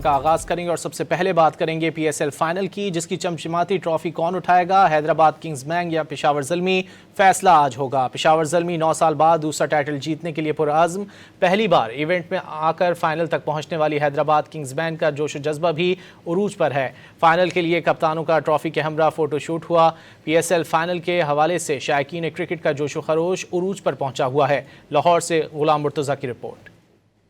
کا آغاز کریں گے اور سب سے پہلے بات کریں گے پی ایس ایل فائنل کی، جس کی چمچماتی ٹرافی کون اٹھائے گا، حیدرآباد کنگز بینک یا پشاور زلمی؟ فیصلہ آج ہوگا۔ پشاور زلمی 9 سال بعد دوسرا ٹائٹل جیتنے کے لیے پرعزم، پہلی بار ایونٹ میں آ کر فائنل تک پہنچنے والی حیدرآباد کنگز بینک کا جوش و جذبہ بھی عروج پر ہے۔ فائنل کے لیے کپتانوں کا ٹرافی کے ہمراہ فوٹو شوٹ ہوا۔ پی ایس ایل فائنل کے حوالے سے شائقین کرکٹ کا جوش و خروش عروج پر پہنچا ہوا ہے۔ لاہور سے غلام مرتضیٰ کی رپورٹ۔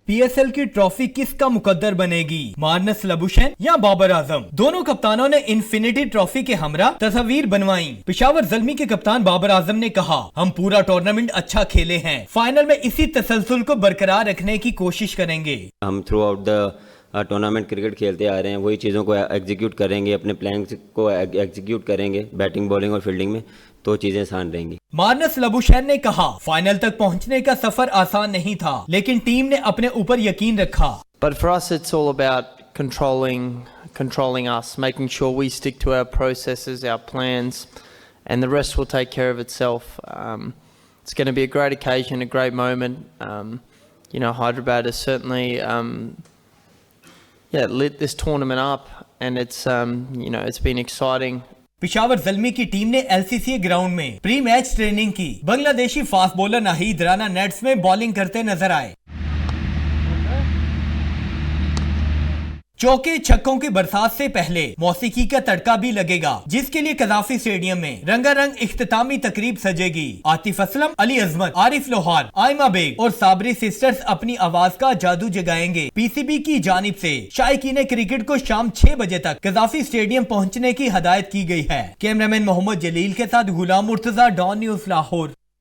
پی ایس ایل کی ٹرافی کس کا مقدر بنے گی، مارنس لبوشین یا بابر اعظم؟ دونوں کپتانوں نے انفینٹی ٹرافی کے ہمراہ تصاویر بنوائیں۔ پشاور زلمی کے کپتان بابر اعظم نے کہا، ہم پورا ٹورنامنٹ اچھا کھیلے ہیں، فائنل میں اسی تسلسل کو برقرار رکھنے کی کوشش کریں گے۔ ہم through out the tournament cricket کھیلتے آ رہے ہیں، وہی چیزوں کو ایگزیکیوٹ کریں گے، اپنے پلانس کو ایگزیکیوٹ کریں گے بیٹنگ بالنگ اور فیلڈنگ میں، تو چیزیں آسان رہیں گی۔ مارنس لبوشین نے کہا، فائنل تک پہنچنے کا سفر آسان نہیں تھا، لیکن ٹیم نے اپنے اوپر یقین رکھا۔ But for us it's all about controlling us, making sure we stick to our processes, our plans, and the rest will take care of itself. It's going to be a great occasion, a great moment. Hyderabad has certainly lit this tournament up, and it's been exciting. Peshawar Zalmi کی team نے L C C ground میں پری match training کی۔ Bangladeshi fast bowler Nahid Rana nets میں bowling کرتے نظر آئے۔ چوکے چھکوں کی برسات سے پہلے موسیقی کا تڑکا بھی لگے گا، جس کے لیے قذافی اسٹیڈیم میں رنگا رنگ اختتامی تقریب سجے گی۔ عاطف اسلم، علی عظمت، عارف لوہار، آئمہ بیگ اور صابری سسٹرز اپنی آواز کا جادو جگائیں گے۔ پی سی بی کی جانب سے شائقین کرکٹ کو شام 6 بجے تک قذافی اسٹیڈیم پہنچنے کی ہدایت کی گئی ہے۔ کیمرامین محمد جلیل کے ساتھ غلام مرتضیٰ، ڈان نیوز لاہور۔